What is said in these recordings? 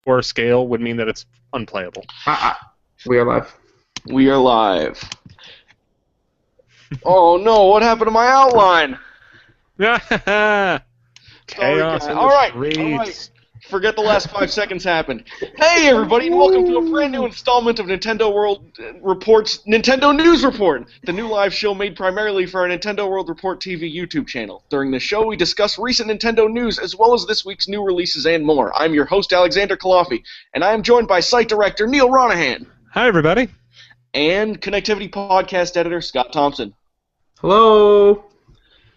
or scale would mean that it's unplayable. We are live. We are live. Oh no, what happened to my outline? Chaos. All right. Forget the last 5 seconds happened. Hey everybody, and welcome to a brand new installment of Nintendo World Report's Nintendo News Report, the new live show made primarily for our Nintendo World Report TV YouTube channel. During the show, we discuss recent Nintendo news as well as this week's new releases and more. I'm your host, Alexander Kalafi, and I am joined by site director Neal Ronahan. Hi, everybody. And Connectivity Podcast editor Scott Thompson. Hello.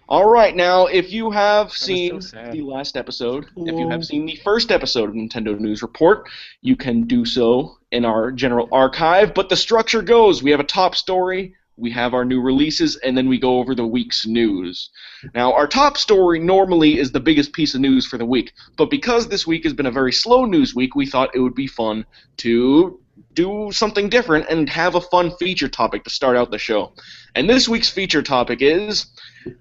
All right, now, if you have seen the last episode, if you have seen the first episode of Nintendo News Report, you can do so in our general archive, but the structure goes, we have a top story, we have our new releases, and then we go over the week's news. Now, our top story normally is the biggest piece of news for the week, but because this week has been a very slow news week, we thought it would be fun to do something different and have a fun feature topic to start out the show. And this week's feature topic is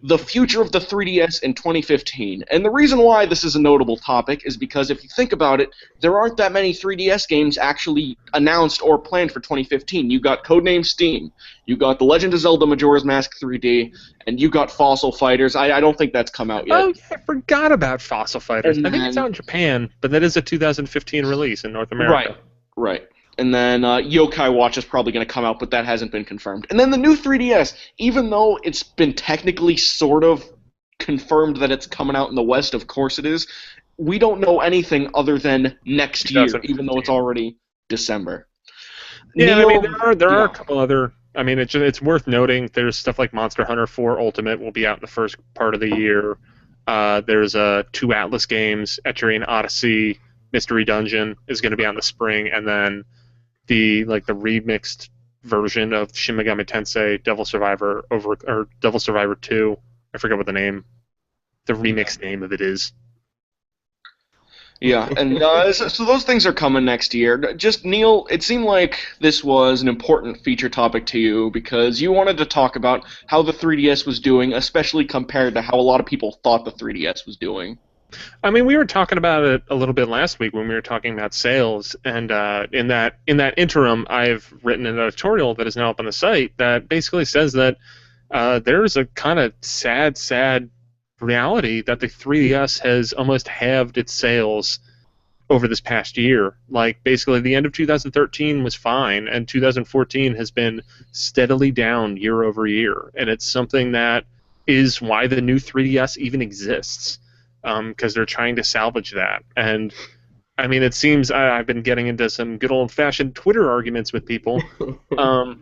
the future of the 3DS in 2015. And the reason why this is a notable topic is because if you think about it, there aren't that many 3DS games actually announced or planned for 2015. You got Codename Steam, you got The Legend of Zelda Majora's Mask 3D, and you got Fossil Fighters. I don't think that's come out yet. Oh, yeah, I forgot about Fossil Fighters. I think it's out in Japan, but that is a 2015 release in North America. Right. And then Yokai Watch is probably going to come out, but that hasn't been confirmed. And then the new 3DS, even though it's been technically sort of confirmed that it's coming out in the West, of course it is, we don't know anything other than next year, even though it's already December. Yeah, Neal, I mean, there are a couple other... I mean, it's worth noting there's stuff like Monster Hunter 4 Ultimate will be out in the first part of the year. There's 2 Atlas games, Etrian Odyssey, Mystery Dungeon is going to be out in the spring, and then the remixed version of Shin Megami Tensei Devil Survivor Devil Survivor 2. I forget what the remixed name of it is. Yeah, and so those things are coming next year. Just, Neal, it seemed like this was an important feature topic to you because you wanted to talk about how the 3DS was doing, especially compared to how a lot of people thought the 3DS was doing. I mean, we were talking about it a little bit last week when we were talking about sales, and in that interim, I've written an editorial that is now up on the site that basically says that there's a kind of sad reality that the 3DS has almost halved its sales over this past year. Like, basically, the end of 2013 was fine, and 2014 has been steadily down year over year, and it's something that is why the new 3DS even exists. Because they're trying to salvage that. And, I mean, it seems I've been getting into some good old-fashioned Twitter arguments with people, and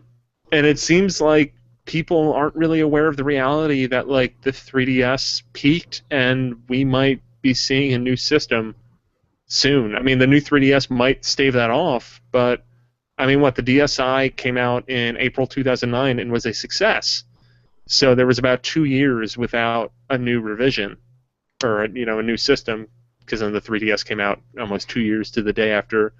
it seems like people aren't really aware of the reality that, like, the 3DS peaked and we might be seeing a new system soon. I mean, the new 3DS might stave that off, but, I mean, the DSi came out in April 2009 and was a success. So there was about 2 years without a new revision. Or a new system, because then the 3DS came out almost 2 years to the day after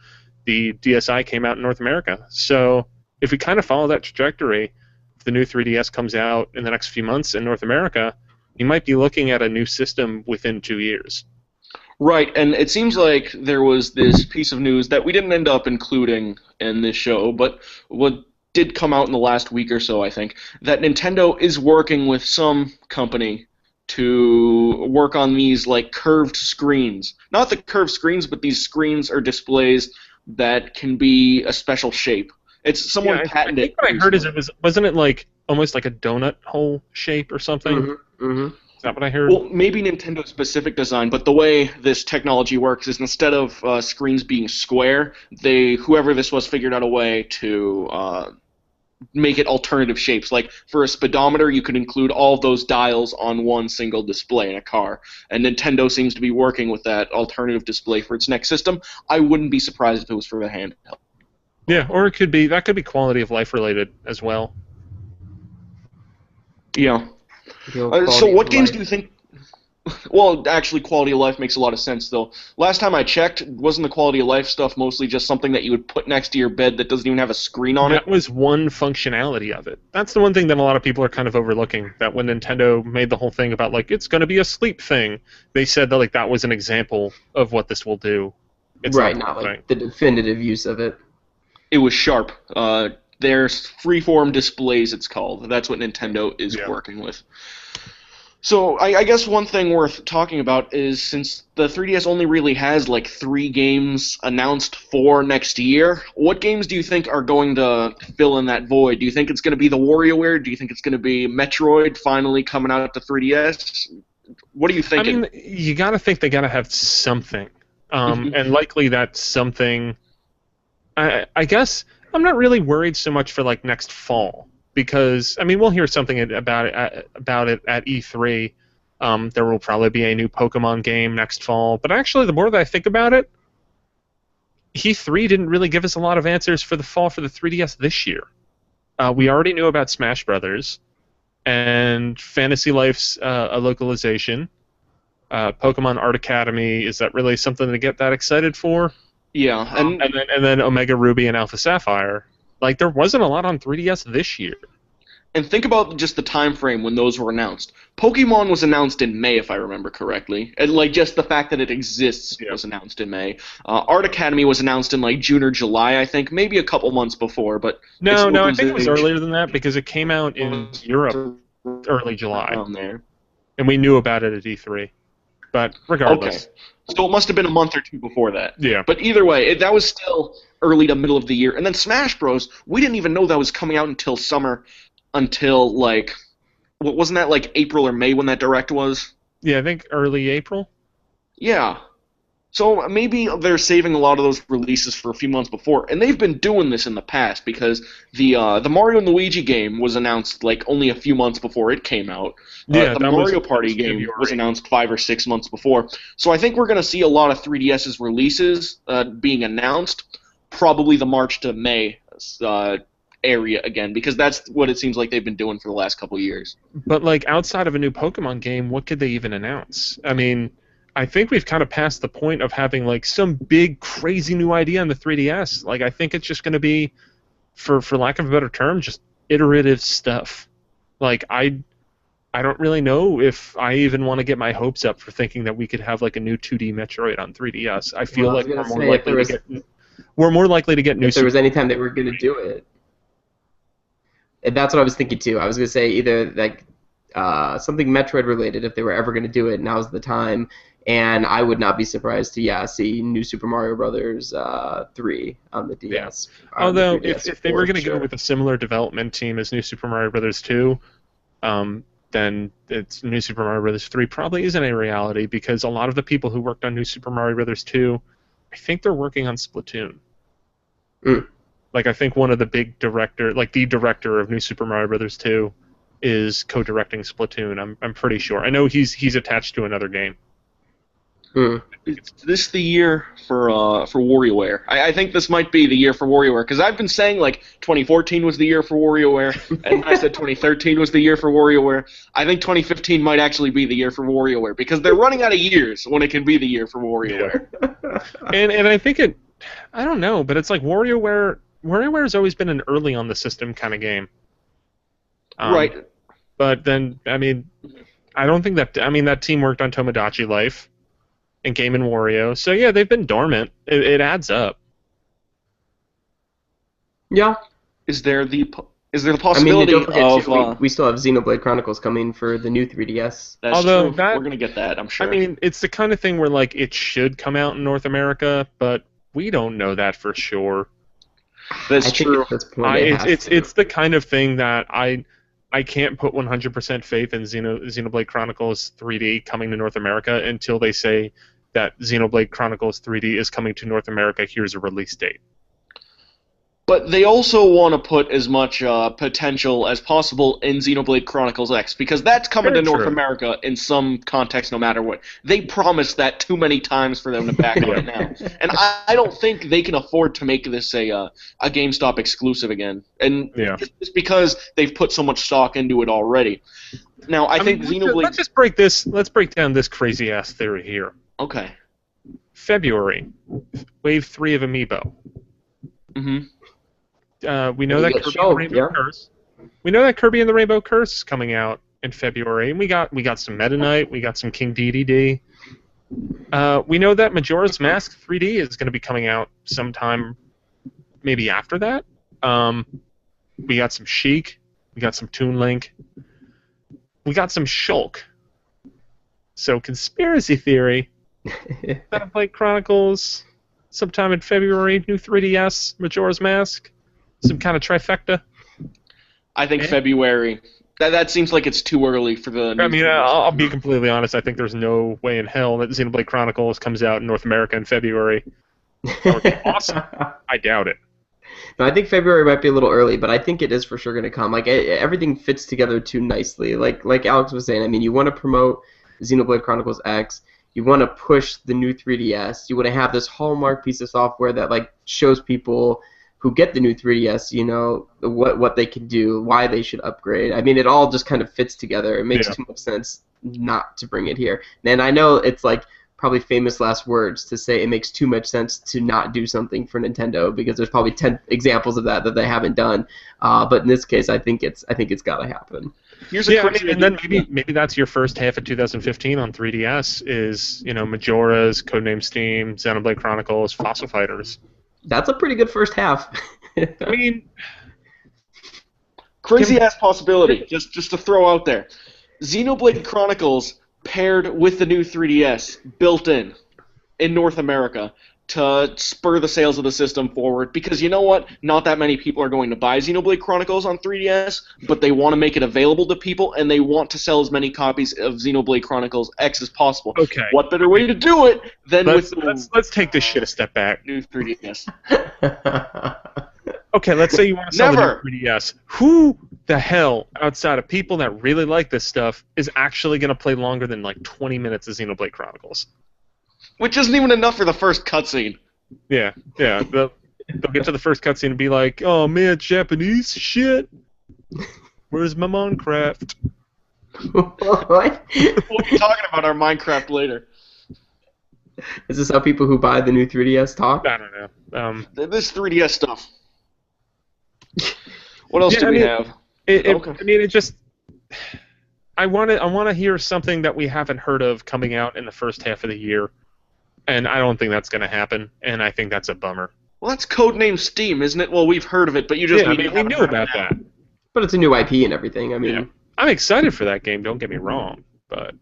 the DSi came out in North America. So if we kind of follow that trajectory, if the new 3DS comes out in the next few months in North America, you might be looking at a new system within 2 years. Right, and it seems like there was this piece of news that we didn't end up including in this show, but what did come out in the last week or so, I think, that Nintendo is working with some company to work on these like curved screens. Not the curved screens, but these screens or displays that can be a special shape. It's someone patented. I think what I heard is wasn't it like almost like a donut hole shape or something? Mm-hmm. Mm-hmm. Is that what I heard? Well, maybe Nintendo specific design, but the way this technology works is instead of screens being square, whoever this was figured out a way to make it alternative shapes. Like for a speedometer, you could include all of those dials on one single display in a car. And Nintendo seems to be working with that alternative display for its next system. I wouldn't be surprised if it was for the handheld. Yeah, or could be quality of life related as well. Yeah. So what games do you think... Well, actually, quality of life makes a lot of sense, though. Last time I checked, wasn't the quality of life stuff mostly just something that you would put next to your bed that doesn't even have a screen on it? That was one functionality of it. That's the one thing that a lot of people are kind of overlooking, that when Nintendo made the whole thing about, like, it's going to be a sleep thing, they said that, like, that was an example of what this will do. It's Right, not not the like the definitive use of it. It was sharp. There's freeform displays, it's called. That's what Nintendo is working with. So I guess one thing worth talking about is since the 3DS only really has like 3 games announced for next year, what games do you think are going to fill in that void? Do you think it's going to be the WarioWare? Do you think it's going to be Metroid finally coming out to 3DS? What are you thinking? I mean, you got to think they got to have something, and likely that's something. I guess I'm not really worried so much for like next fall. Because I mean, we'll hear something about it at E3. There will probably be a new Pokemon game next fall. But actually, the more that I think about it, E3 didn't really give us a lot of answers for the fall for the 3DS this year. We already knew about Smash Brothers and Fantasy Life's a localization. Pokemon Art Academy, is that really something to get that excited for? Yeah, and then Omega Ruby and Alpha Sapphire. Like, there wasn't a lot on 3DS this year. And think about just the time frame when those were announced. Pokemon was announced in May, if I remember correctly. And, like, just the fact that it exists was announced in May. Art Academy was announced in, like, June or July, I think. Maybe a couple months before, but... No, I think it was earlier than that because it came out in Europe early July. Around there. And we knew about it at E3. But regardless. Okay. So it must have been a month or two before that. Yeah. But either way, that was still early to middle of the year. And then Smash Bros., we didn't even know that was coming out until summer, until, like, wasn't that, like, April or May when that Direct was? Yeah, I think early April. Yeah. So maybe they're saving a lot of those releases for a few months before. And they've been doing this in the past because the Mario and Luigi game was announced, like, only a few months before it came out. The Mario Party game was announced 5 or 6 months before. So I think we're going to see a lot of 3DS's releases being announced, probably the March to May area again, because that's what it seems like they've been doing for the last couple of years. But, like, outside of a new Pokemon game, what could they even announce? I mean, I think we've kind of passed the point of having, like, some big, crazy new idea on the 3DS. Like, I think it's just going to be, for lack of a better term, just iterative stuff. Like, I don't really know if I even want to get my hopes up for thinking that we could have, like, a new 2D Metroid on 3DS. I feel like we're more likely to get new... If there was any time they were going to do it. And that's what I was thinking, too. I was going to say either, like, something Metroid-related, if they were ever going to do it, now's the time. And I would not be surprised to, see New Super Mario Brothers 3 on the DS. Yeah. Although, if they were going to go with a similar development team as New Super Mario Brothers 2, then it's New Super Mario Brothers 3 probably isn't a reality because a lot of the people who worked on New Super Mario Brothers 2, I think they're working on Splatoon. Like, I think one of the big the director of New Super Mario Brothers 2 is co-directing Splatoon. I'm pretty sure. I know he's attached to another game. Is this the year for WarioWare? I think this might be the year for WarioWare because I've been saying like 2014 was the year for WarioWare, and I said 2013 was the year for WarioWare. I think 2015 might actually be the year for WarioWare because they're running out of years when it can be the year for WarioWare. Yeah. and I think I don't know, but it's like WarioWare has always been an early on the system kind of game. Right. But then, I mean, I don't think that team worked on Tomodachi Life and Game & Wario. So, yeah, they've been dormant. It adds up. Yeah. Is there the possibility don't forget we still have Xenoblade Chronicles coming for the new 3DS. That's true. We're going to get that, I'm sure. I mean, it's the kind of thing where, like, it should come out in North America, but we don't know that for sure. That's true. It's the kind of thing that I can't put 100% faith in Xenoblade Chronicles 3D coming to North America until they say that Xenoblade Chronicles 3D is coming to North America. Here's a release date. But they also want to put as much potential as possible in Xenoblade Chronicles X, because that's coming to North America in some context no matter what. They promised that too many times for them to back on it now. And I don't think they can afford to make this a GameStop exclusive again. And it's because they've put so much stock into it already. Now, I think Xenoblade... Let's break down this crazy-ass theory here. Okay. February, Wave 3 of Amiibo. Mm-hmm. We know that Kirby and the Rainbow Curse. We know that Kirby and the Rainbow Curse is coming out in February, and we got some Meta Knight, we got some King DDD. We know that Majora's Mask 3D is going to be coming out sometime maybe after that. We got some Sheik. We got some Toon Link. We got some Shulk. So, conspiracy theory. Xenoblade Chronicles, sometime in February, new 3DS, Majora's Mask, some kind of trifecta. I think February. That seems like it's too early for the. I mean, I'll be completely honest. I think there's no way in hell that Xenoblade Chronicles comes out in North America in February. That would be awesome. I doubt it. No, I think February might be a little early, but I think it is for sure going to come. Like everything fits together too nicely. Like Alex was saying, I mean, you want to promote Xenoblade Chronicles X. You want to push the new 3DS. You want to have this hallmark piece of software that like shows people who get the new 3DS, you know, what they can do, why they should upgrade. I mean, it all just kind of fits together. It makes too much sense not to bring it here. And I know it's like probably famous last words to say it makes too much sense to not do something for Nintendo because there's probably 10 examples of that they haven't done. But in this case, I think it's got to happen. Here's a and then maybe that's your first half of 2015 on 3DS is, you know, Majora's, Codename Steam, Xenoblade Chronicles, Fossil Fighters. That's a pretty good first half. I mean, crazy ass possibility. Just to throw out there, Xenoblade Chronicles paired with the new 3DS built in North America to spur the sales of the system forward, because you know what? Not that many people are going to buy Xenoblade Chronicles on 3DS, but they want to make it available to people, and they want to sell as many copies of Xenoblade Chronicles X as possible. Okay. What better way to do it than let's take this shit a step back. New 3DS. Okay, let's say you want to sell the new 3DS. Who the hell, outside of people that really like this stuff, is actually going to play longer than like 20 minutes of Xenoblade Chronicles? Which isn't even enough for the first cutscene. Yeah. They'll get to the first cutscene and be like, "Oh man, Japanese shit. Where's my Minecraft?" What? We'll be talking about our Minecraft later. Is this how people who buy the new 3DS talk? I don't know. This 3DS stuff. What else do we have? I mean, it just. I want to hear something that we haven't heard of coming out in the first half of the year. And I don't think that's going to happen, and I think that's a bummer. Well, that's Codename Steam, isn't it? Well, we've heard of it, but you just we knew about that. But it's a new IP and everything. I mean, I'm excited for that game. Don't get me wrong, but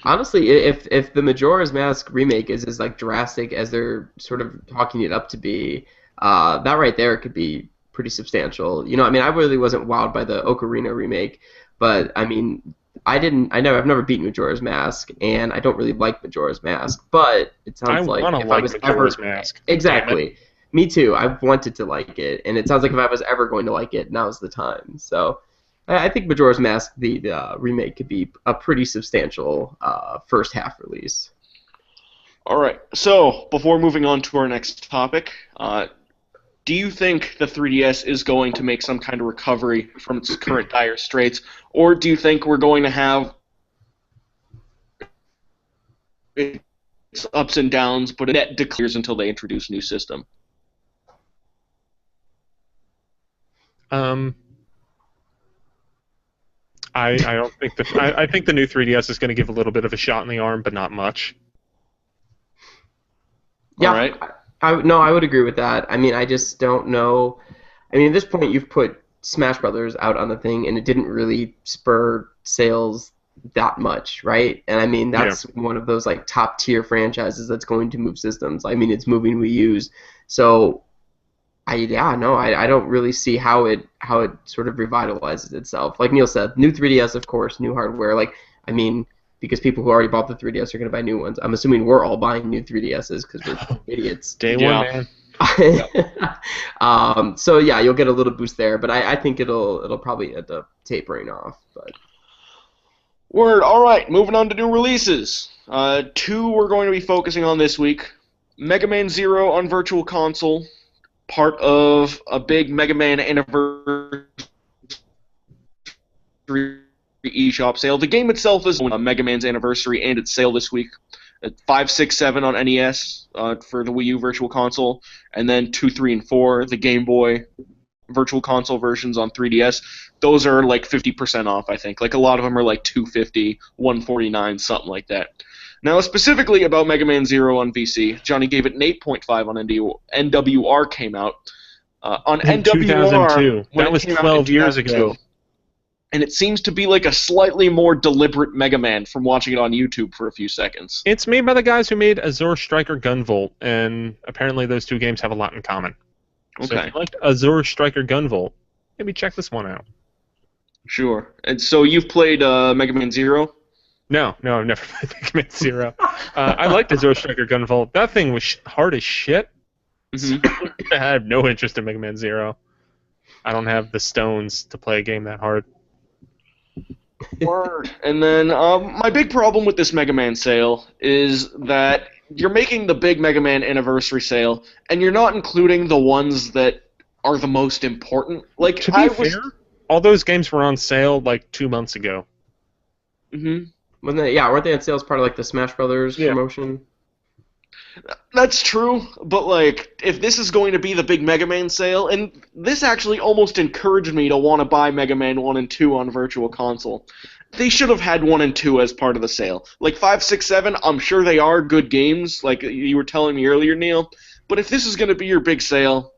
honestly, if the Majora's Mask remake is as like drastic as they're sort of talking it up to be, that right there could be pretty substantial. You know, I mean, I really wasn't wowed by the Ocarina remake, but I mean. I've never beaten Majora's Mask, and I don't really like Majora's Mask, but it sounds like if I was Majora's Mask. Exactly. Me too. I've wanted to like it, and it sounds like if I was ever going to like it, now's the time. So I think Majora's Mask, the remake, could be a pretty substantial first half release. All right. So before moving on to our next topic, do you think the 3DS is going to make some kind of recovery from its current dire straits, or do you think we're going to have its ups and downs, but it net declares until they introduce a new system? I don't think I think the new 3DS is going to give a little bit of a shot in the arm, but not much. Yeah. All right. I would agree with that. I mean, I just don't know. I mean, at this point, you've put Smash Brothers out on the thing, and it didn't really spur sales that much, right? And I mean, that's one of those like top tier franchises that's going to move systems. I mean, it's moving Wii U's. So, I don't really see how it sort of revitalizes itself. Like Neal said, new 3DS, of course, new hardware. Like, I mean. Because people who already bought the 3DS are going to buy new ones. I'm assuming we're all buying new 3DSs because we're idiots. Day one, man. So yeah, you'll get a little boost there, but I think it'll probably end up tapering off. But word. All right, moving on to new releases. Two we're going to be focusing on this week: Mega Man Zero on Virtual Console, part of a big Mega Man anniversary eShop sale. The game itself is on Mega Man's anniversary and its sale this week. 5, 6, 7 on NES for the Wii U Virtual Console, and then 2, 3, and 4, the Game Boy Virtual Console versions on 3DS. Those are like 50% off, I think. Like a lot of them are like $250, $149, something like that. Now, specifically about Mega Man Zero on VC, Johnny gave it an 8.5 on NWR came out. On In NWR, 2002. when That it was came out in 12 years 2002, ago. and it seems to be like a slightly more deliberate Mega Man from watching it on YouTube for a few seconds. It's made by the guys who made Azure Striker Gunvolt, and apparently those two games have a lot in common. So Okay. if you liked Azure Striker Gunvolt, maybe check this one out. Sure. And so you've played Mega Man Zero? No, I've never played Mega Man Zero. I liked Azure Striker Gunvolt. That thing was hard as shit. Mm-hmm. I have no interest in Mega Man Zero. I don't have the stones to play a game that hard. Word. And then my big problem with this Mega Man sale is that you're making the big Mega Man anniversary sale, and you're not including the ones that are the most important. Like, To be fair, all those games were on sale like 2 months ago. Mm-hmm. Weren't they on sale as part of like the Smash Brothers promotion? That's true, but like, if this is going to be the big Mega Man sale, and this actually almost encouraged me to want to buy Mega Man 1 and 2 on Virtual Console, they should have had 1 and 2 as part of the sale. Like 5, 6, 7, I'm sure they are good games, like you were telling me earlier, Neal, but if this is going to be your big sale,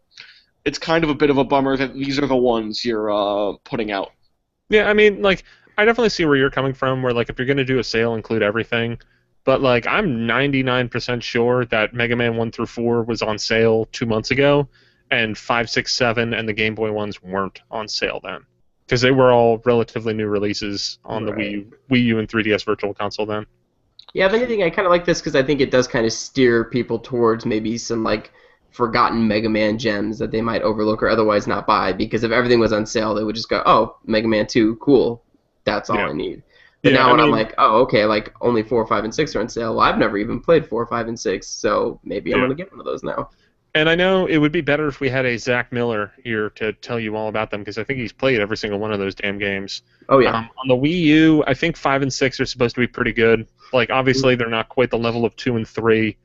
it's kind of a bit of a bummer that these are the ones you're putting out. Yeah, I mean, like, I definitely see where you're coming from, where, like, if you're going to do a sale, include everything. But, like, I'm 99% sure that Mega Man 1 through 4 was on sale 2 months ago, and 5, 6, 7 and the Game Boy ones weren't on sale then. Because they were all relatively new releases on the Wii U and 3DS Virtual Console then. Yeah, if anything, I kind of like this because I think it does kind of steer people towards maybe some, like, forgotten Mega Man gems that they might overlook or otherwise not buy, because if everything was on sale, they would just go, oh, Mega Man 2, cool, that's all I need. But now I'm like, oh, okay, like, only 4, 5, and 6 are on sale. Well, I've never even played 4, 5, and 6, so maybe I'm going to get one of those now. And I know it would be better if we had a Zach Miller here to tell you all about them, because I think he's played every single one of those damn games. Oh, yeah. On the Wii U, I think 5 and 6 are supposed to be pretty good. Like, obviously, they're not quite the level of 2 and 3,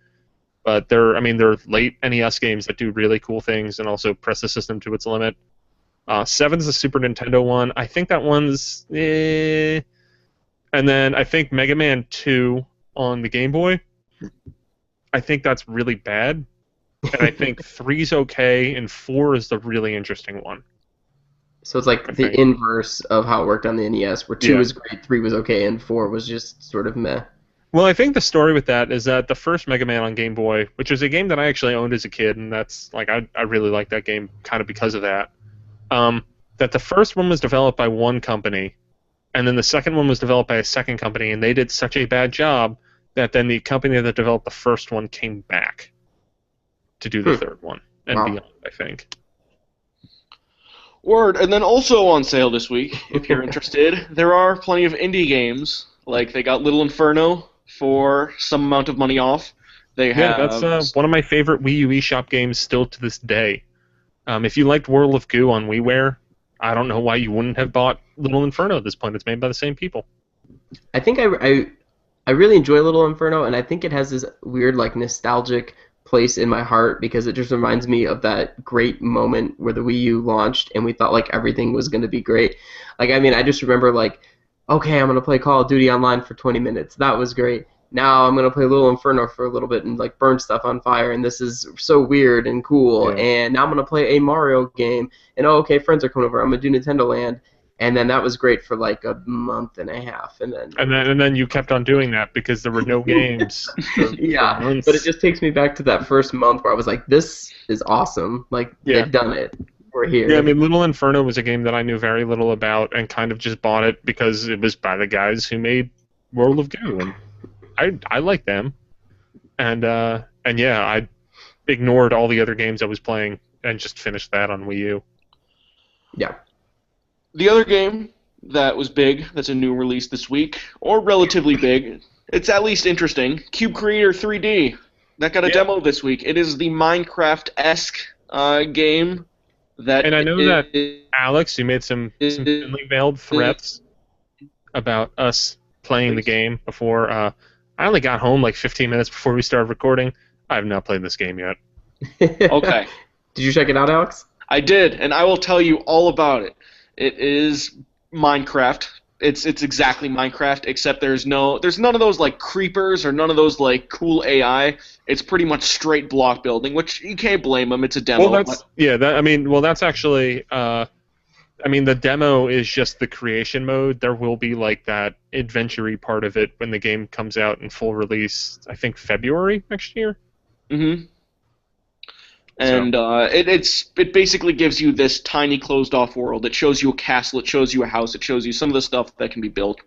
but they're late NES games that do really cool things and also press the system to its limit. 7's the Super Nintendo one. I think that one's And then I think Mega Man 2 on the Game Boy, I think that's really bad. And I think 3's okay, and 4 is the really interesting one. So it's like the inverse of how it worked on the NES, where 2 was great, 3 was okay, and 4 was just sort of meh. Well, I think the story with that is that the first Mega Man on Game Boy, which was a game that I actually owned as a kid, and that's like I really liked that game kind of because of that. That the first one was developed by one company, and then the second one was developed by a second company, and they did such a bad job that then the company that developed the first one came back to do the third one and beyond, I think. Word. And then also on sale this week, if you're interested, there are plenty of indie games. Like, they got Little Inferno for some amount of money off. They have... that's one of my favorite Wii U eShop games still to this day. If you liked World of Goo on WiiWare, I don't know why you wouldn't have bought Little Inferno at this point. It's made by the same people. I think I really enjoy Little Inferno, and I think it has this weird, like, nostalgic place in my heart because it just reminds me of that great moment where the Wii U launched and we thought, like, everything was going to be great. Like, I mean, I just remember, like, okay, I'm going to play Call of Duty Online for 20 minutes. That was great. Now I'm going to play Little Inferno for a little bit and, like, burn stuff on fire, and this is so weird and cool. Yeah. And now I'm going to play a Mario game, and, oh, okay, friends are coming over. I'm going to do Nintendo Land. And then that was great for, like, a month and a half. And then you kept on doing that because there were no games. Yeah, but it just takes me back to that first month where I was like, this is awesome. Like, they've done it. We're here. Yeah, I mean, Little Inferno was a game that I knew very little about and kind of just bought it because it was by the guys who made World of Goo. And I like them. And yeah, I ignored all the other games I was playing and just finished that on Wii U. Yeah. The other game that was big, that's a new release this week, or relatively big, it's at least interesting, Cube Creator 3D. That got a demo this week. It is the Minecraft-esque game that... And I know that Alex, you made some thinly veiled threats about us playing the game before. I only got home like 15 minutes before we started recording. I have not played this game yet. Okay. Did you check it out, Alex? I did, and I will tell you all about it. It is Minecraft. It's exactly Minecraft, except there's none of those like creepers or none of those like cool AI. It's pretty much straight block building, which you can't blame them. It's a demo. Well, that's actually. The demo is just the creation mode. There will be like that adventure-y part of it when the game comes out in full release. I think February next year. Mm-hmm. And it basically gives you this tiny closed-off world. It shows you a castle, it shows you a house, it shows you some of the stuff that can be built.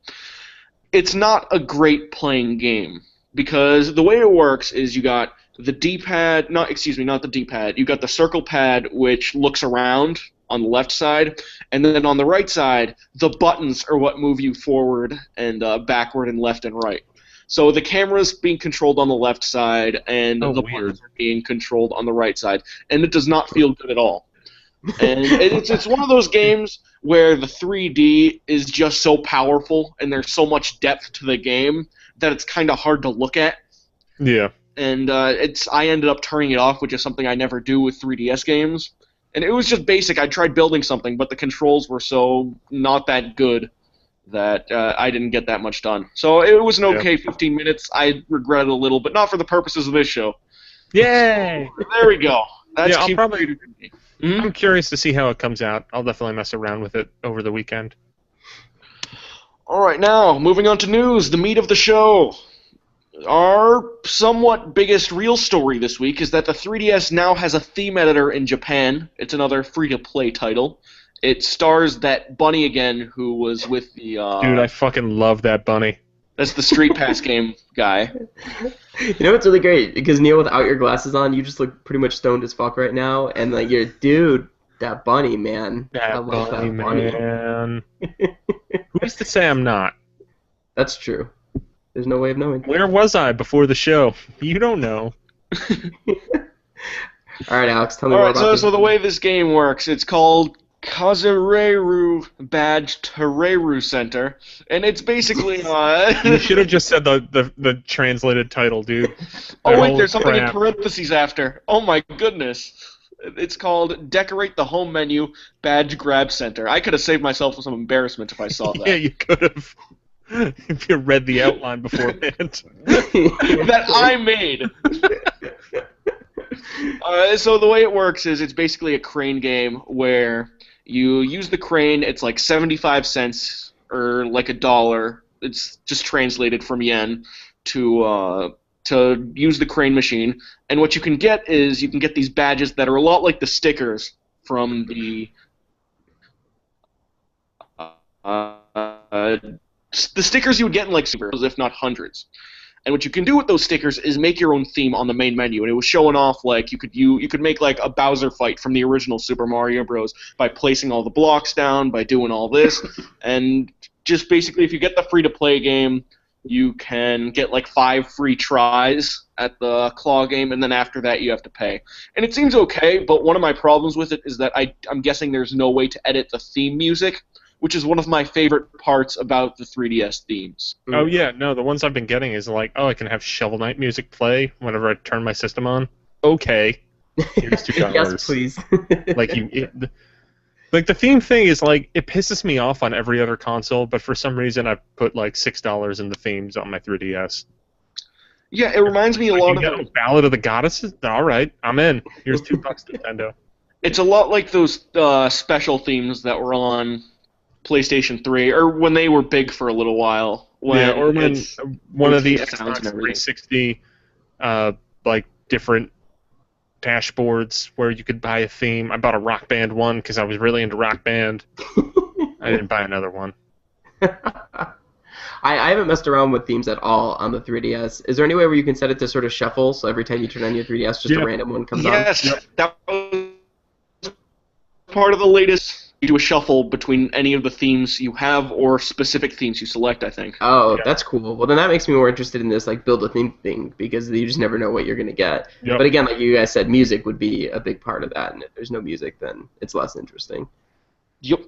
It's not a great playing game because the way it works is you got the D-pad, not the D-pad. You got the circle pad which looks around on the left side, and then on the right side, the buttons are what move you forward and backward and left and right. So the camera's being controlled on the left side, and the buttons are being controlled on the right side, and it does not feel good at all. And it's one of those games where the 3D is just so powerful, and there's so much depth to the game that it's kind of hard to look at. Yeah. And I ended up turning it off, which is something I never do with 3DS games. And it was just basic. I tried building something, but the controls were so not that good that I didn't get that much done. So it was an okay 15 minutes. I regret it a little, but not for the purposes of this show. Yay! There we go. That's I'm curious to see how it comes out. I'll definitely mess around with it over the weekend. All right, now, moving on to news, the meat of the show. Our somewhat biggest real story this week is that the 3DS now has a theme editor in Japan. It's another free-to-play title. It stars that bunny again who was with the... Dude, I fucking love that bunny. That's the Street Pass game guy. You know what's really great? Because, Neal, without your glasses on, you just look pretty much stoned as fuck right now. And, like, you're, dude, that bunny, man. I love that bunny. Man. Who's to say I'm not? That's true. There's no way of knowing. Where was I before the show? You don't know. All right, Alex, tell me more about this. So the way this game works, it's called Kazureru Badge Tereru Center, and it's basically... You should have just said the translated title, dude. Oh, wait, there's something in parentheses after. Oh, my goodness. It's called Decorate the Home Menu Badge Grab Center. I could have saved myself some embarrassment if I saw that. Yeah, you could have. If you read the outline beforehand. That I made. So the way it works is it's basically a crane game where you use the crane. It's like 75 cents or like $1. It's just translated from yen to use the crane machine. And what you can get is you can get these badges that are a lot like the stickers from the stickers you would get in like supers, if not hundreds. And what you can do with those stickers is make your own theme on the main menu. And it was showing off like you could make like a Bowser fight from the original Super Mario Bros. By placing all the blocks down, by doing all this. And just basically, if you get the free-to-play game, you can get like 5 free tries at the claw game, and then after that you have to pay. And it seems okay, but one of my problems with it is that I'm guessing there's no way to edit the theme music, which is one of my favorite parts about the 3DS themes. Oh, yeah, no, the ones I've been getting is like, oh, I can have Shovel Knight music play whenever I turn my system on. Okay. Here's $2. Yes, please. Like, the theme thing is, like, it pisses me off on every other console, but for some reason I put, like, $6 in the themes on my 3DS. Yeah, it reminds me a lot of... Ballad of the Goddesses? All right, I'm in. Here's $2, Nintendo. It's a lot like those special themes that were on PlayStation 3, or when they were big for a little while. Or when one of the Xbox 360, like, different dashboards where you could buy a theme. I bought a Rock Band one because I was really into Rock Band. I didn't buy another one. I haven't messed around with themes at all on the 3DS. Is there any way where you can set it to sort of shuffle, so every time you turn on your 3DS, just a random one comes on? Yes, that was part of the latest. You do a shuffle between any of the themes you have or specific themes you select, I think. Oh, that's cool. Well, then that makes me more interested in this, like, build a theme thing, because you just never know what you're going to get. Yep. But again, like you guys said, music would be a big part of that, and if there's no music, then it's less interesting. Yep.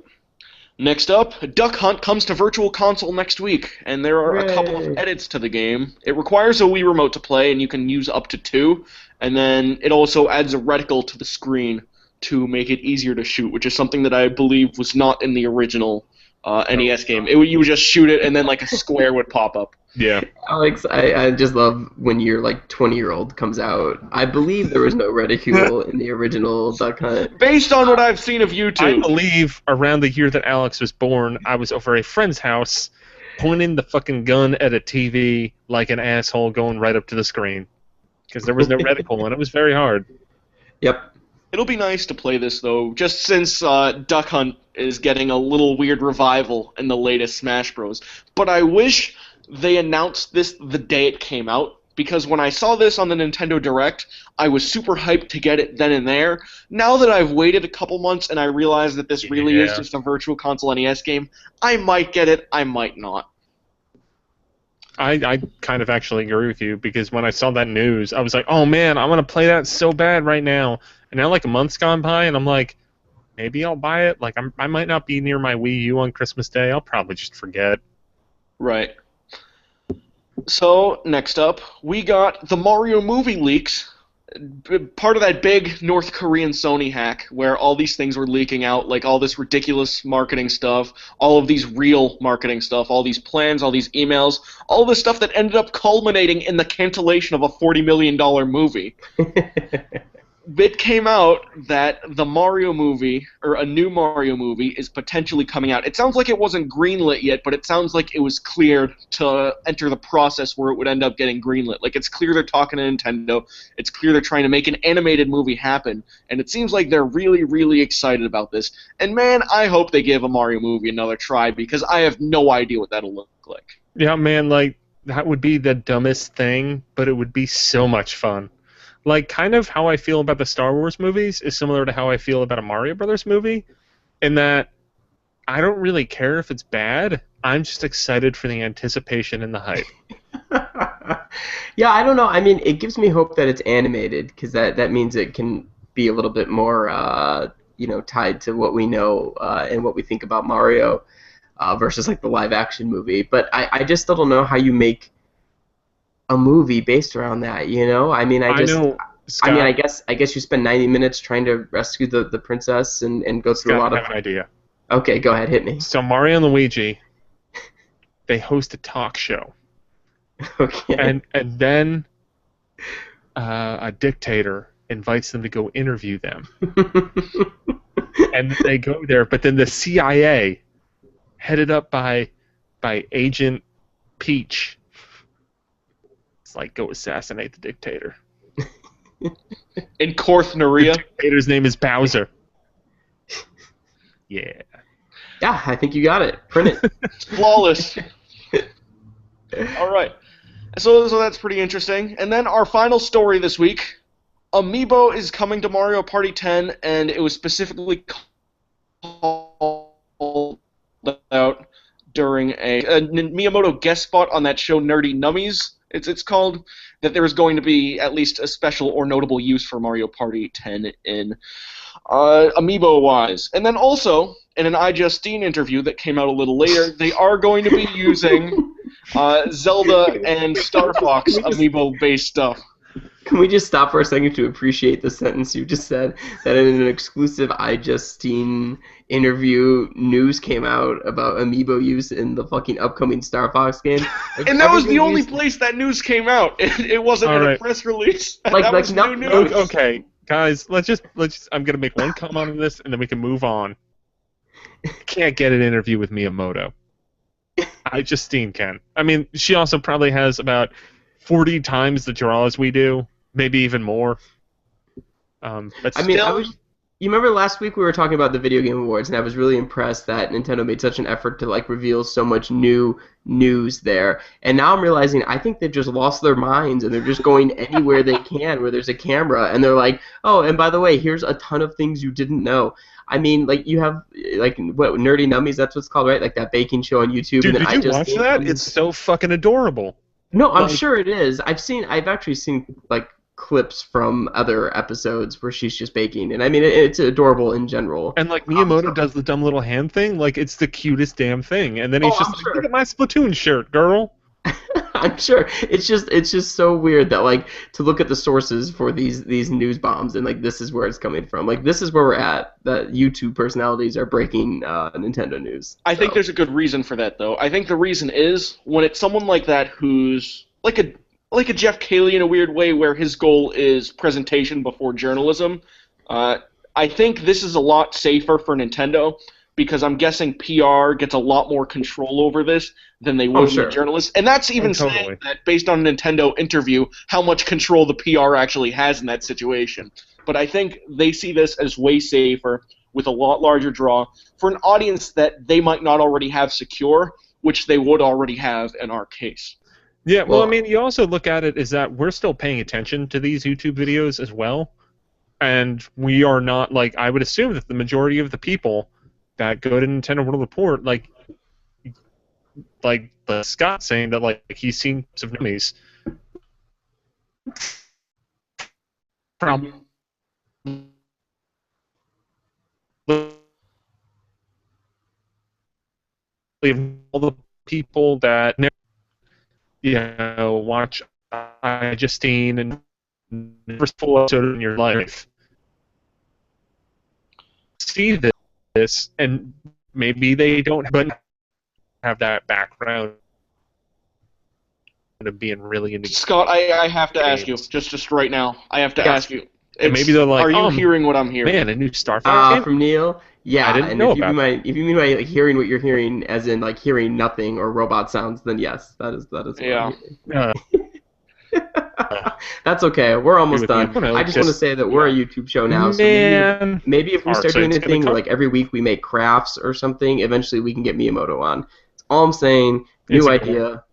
Next up, Duck Hunt comes to Virtual Console next week, and there are a couple of edits to the game. It requires a Wii Remote to play, and you can use up to 2, and then it also adds a reticle to the screen to make it easier to shoot, which is something that I believe was not in the original NES game. You would just shoot it, and then like a square would pop up. Yeah. Alex, I just love when your like 20-year-old comes out. I believe there was no reticule in the original Duck Hunt. Based on what I've seen of YouTube. I believe around the year that Alex was born, I was over a friend's house pointing the fucking gun at a TV like an asshole going right up to the screen. Because there was no reticle, and it was very hard. Yep. It'll be nice to play this, though, just since Duck Hunt is getting a little weird revival in the latest Smash Bros. But I wish they announced this the day it came out, because when I saw this on the Nintendo Direct, I was super hyped to get it then and there. Now that I've waited a couple months and I realize that this really is just a Virtual Console NES game, I might get it, I might not. I kind of actually agree with you, because when I saw that news, I was like, oh man, I want to play that so bad right now. And now like a month's gone by, and I'm like, maybe I'll buy it. Like I might not be near my Wii U on Christmas Day. I'll probably just forget. Right. So, next up, we got the Mario movie leaks. Part of that big North Korean Sony hack where all these things were leaking out, like all this ridiculous marketing stuff, all of these real marketing stuff, all these plans, all these emails, all this stuff that ended up culminating in the cancellation of a $40 million movie. It came out that the Mario movie, or a new Mario movie, is potentially coming out. It sounds like it wasn't greenlit yet, but it sounds like it was cleared to enter the process where it would end up getting greenlit. Like, it's clear they're talking to Nintendo. It's clear they're trying to make an animated movie happen. And it seems like they're really, really excited about this. And man, I hope they give a Mario movie another try, because I have no idea what that'll look like. Yeah, man, like, that would be the dumbest thing, but it would be so much fun. Like, kind of how I feel about the Star Wars movies is similar to how I feel about a Mario Brothers movie, in that I don't really care if it's bad. I'm just excited for the anticipation and the hype. Yeah, I don't know. I mean, it gives me hope that it's animated, because that means it can be a little bit more, tied to what we know and what we think about Mario versus like the live-action movie. But I just still don't know how you make a movie based around that, you know? I mean, I guess you spend 90 minutes trying to rescue the princess and go through Scott, a lot of... I have an idea. Okay, go ahead, hit me. So Mario and Luigi, they host a talk show. Okay. And then a dictator invites them to go interview them. And they go there, but then the CIA, headed up by Agent Peach, it's like, go assassinate the dictator. In Korth Naria. The dictator's name is Bowser. Yeah. Yeah, I think you got it. Print it. Flawless. All right. So that's pretty interesting. And then our final story this week, Amiibo is coming to Mario Party 10, and it was specifically called out during a Miyamoto guest spot on that show Nerdy Nummies. It's called, that there is going to be at least a special or notable use for Mario Party 10 in Amiibo-wise. And then also, in an iJustine interview that came out a little later, they are going to be using Zelda and Star Fox Amiibo-based stuff. Can we just stop for a second to appreciate the sentence you just said? That in an exclusive iJustine interview, news came out about Amiibo use in the fucking upcoming Star Fox game. Like, and that was the only place that news came out. It wasn't in a press release. That was new news. Okay, guys, let's just. I'm gonna make one comment on this, and then we can move on. Can't get an interview with Miyamoto. iJustine can. I mean, she also probably has about 40 times the draws we do. Maybe even more. But still, you remember last week we were talking about the Video Game Awards, and I was really impressed that Nintendo made such an effort to like reveal so much new news there. And now I'm realizing I think they've just lost their minds, and they're just going anywhere they can where there's a camera, and they're like, oh, and by the way, here's a ton of things you didn't know. I mean, like, you have, like, what, Nerdy Nummies, that's what it's called, right? Like that baking show on YouTube. Dude, and then did you watch that? It's so fucking adorable. No, I'm sure it is. I've actually seen, like, clips from other episodes where she's just baking, and I mean it's adorable in general. And like Miyamoto does the dumb little hand thing, like it's the cutest damn thing. And then he's just like, look at my Splatoon shirt, girl. I'm sure it's just so weird that like to look at the sources for these news bombs and like this is where it's coming from. Like this is where we're at. That YouTube personalities are breaking Nintendo news. I think there's a good reason for that though. I think the reason is when it's someone like that who's like a Jeff Cayley in a weird way, where his goal is presentation before journalism. I think this is a lot safer for Nintendo, because I'm guessing PR gets a lot more control over this than they would with journalists. And that's even saying that based on a Nintendo interview, how much control the PR actually has in that situation. But I think they see this as way safer, with a lot larger draw, for an audience that they might not already have secure, which they would already have in our case. Yeah, well, I mean, you also look at it as that we're still paying attention to these YouTube videos as well. And we are not, like, I would assume that the majority of the people that go to Nintendo World Report, like Scott saying that, like, he's seen some enemies from all the people that watch Justine and first full episode in your life see this, and maybe they don't have that background of being really into Scott, I have to ask you, just right now, I have to ask you. Maybe they're like, are you hearing what I'm hearing? Man, a new Star Fox game? From Neal? Yeah, I didn't know about that. If you mean by like, hearing what you're hearing, as in like hearing nothing or robot sounds, then yes, that is what I'm hearing. That's okay. We're almost done. I just want to say that we're a YouTube show now, so maybe if we start doing anything where like every week we make crafts or something, eventually we can get Miyamoto on. That's all I'm saying. New idea.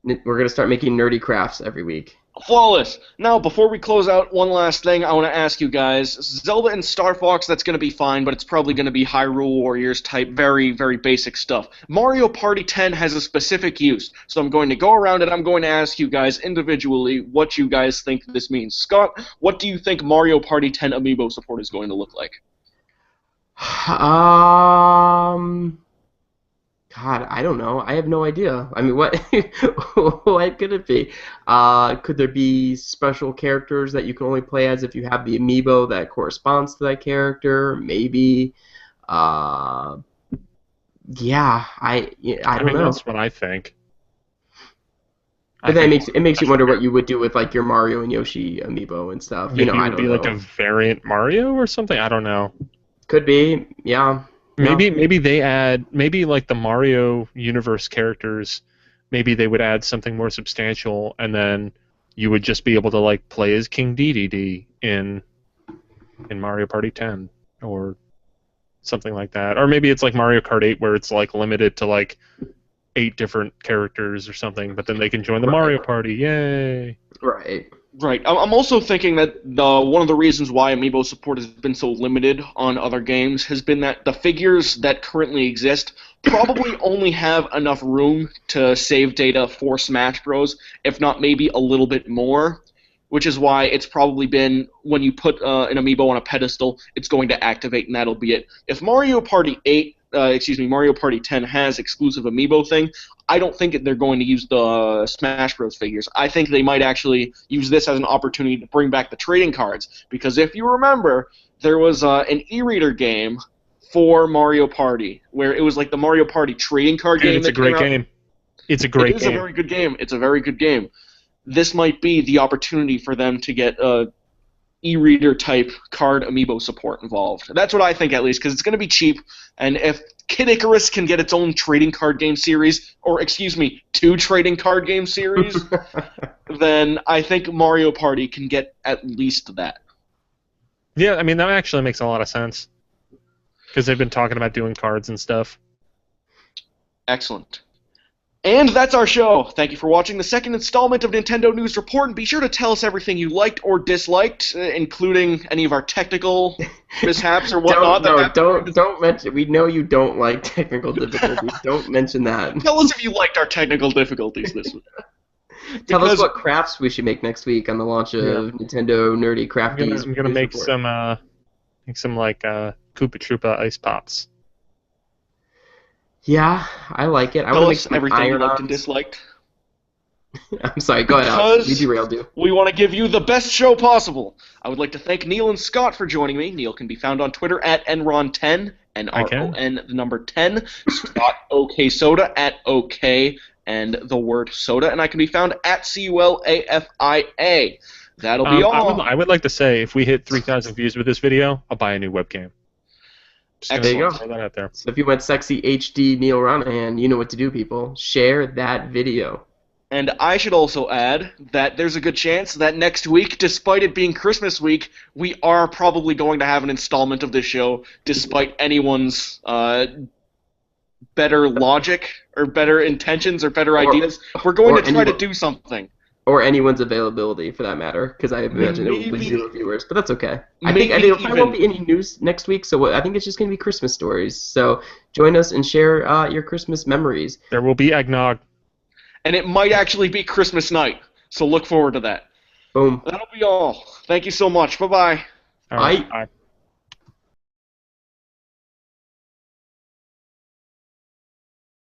We're going to start making nerdy crafts every week. Flawless. Now, before we close out, one last thing I want to ask you guys. Zelda and Star Fox, that's going to be fine, but it's probably going to be Hyrule Warriors type, very, very basic stuff. Mario Party 10 has a specific use, so I'm going to go around and I'm going to ask you guys individually what you guys think this means. Scott, what do you think Mario Party 10 Amiibo support is going to look like? God, I don't know. I have no idea. I mean, what what could it be? Could there be special characters that you can only play as if you have the amiibo that corresponds to that character? Maybe. Yeah, I don't know. That's what I think. But then it makes you wonder what you would do with like your Mario and Yoshi amiibo and stuff. Maybe I don't it would be know. like a variant Mario or something. I don't know. Could be. Yeah. Maybe they add, maybe like the Mario universe characters, maybe they would add something more substantial, and then you would just be able to like play as King Dedede in Mario Party 10 or something like that. Or maybe it's like Mario Kart 8 where it's like limited to like 8 different characters or something, but then they can join the Mario Party. Yay! Right. I'm also thinking that one of the reasons why Amiibo support has been so limited on other games has been that the figures that currently exist probably only have enough room to save data for Smash Bros., if not maybe a little bit more, which is why it's probably been when you put an Amiibo on a pedestal, it's going to activate and that'll be it. If Mario Party 10 has exclusive Amiibo thing, I don't think they're going to use the Smash Bros. Figures. I think they might actually use this as an opportunity to bring back the trading cards, because if you remember, there was an e-reader game for Mario Party, where it was like the Mario Party trading card game. It's a great game. It's a great game. It's a very good game. It's a very good game. This might be the opportunity for them to get e-reader type card Amiibo support involved. That's what I think, at least, because it's going to be cheap, and if Kid Icarus can get its own trading card game series, or excuse me, 2 trading card game series, then I think Mario Party can get at least that. Yeah, I mean, that actually makes a lot of sense, because they've been talking about doing cards and stuff. Excellent. And that's our show. Thank you for watching the second installment of Nintendo News Report, and be sure to tell us everything you liked or disliked, including any of our technical mishaps or whatnot. Don't mention. We know you don't like technical difficulties. Don't mention that. Tell us if you liked our technical difficulties this week. Tell us what crafts we should make next week on the launch of Nintendo Nerdy Crafties. I'm gonna make some like Koopa Troopa ice pops. Yeah, I like it. Tell us everything you liked and disliked. I'm sorry, go ahead, Alex. We Because derailed you. we want to give you the best show possible. I would like to thank Neal and Scott for joining me. Neal can be found on Twitter at Enron10, N-R-O-N, the number 10. Scott, OK Soda, at OK, and the word soda. And I can be found at CULAFIA. That'll be all. I would like to say, if we hit 3,000 views with this video, I'll buy a new webcam. Just There you gonna go. throw that out there. So if you want sexy HD Neal Ranahan, you know what to do, people. Share that video. And I should also add that there's a good chance that next week, despite it being Christmas week, we are probably going to have an installment of this show, despite anyone's better logic or better intentions or better ideas. We're going to try to do something. Or anyone's availability, for that matter, because I imagine it will be 0 viewers, but that's okay. I think there probably won't be any news next week, so I think it's just going to be Christmas stories. So join us and share your Christmas memories. There will be eggnog. And it might actually be Christmas night, so look forward to that. Boom. That'll be all. Thank you so much. Bye-bye. All right, Bye. bye.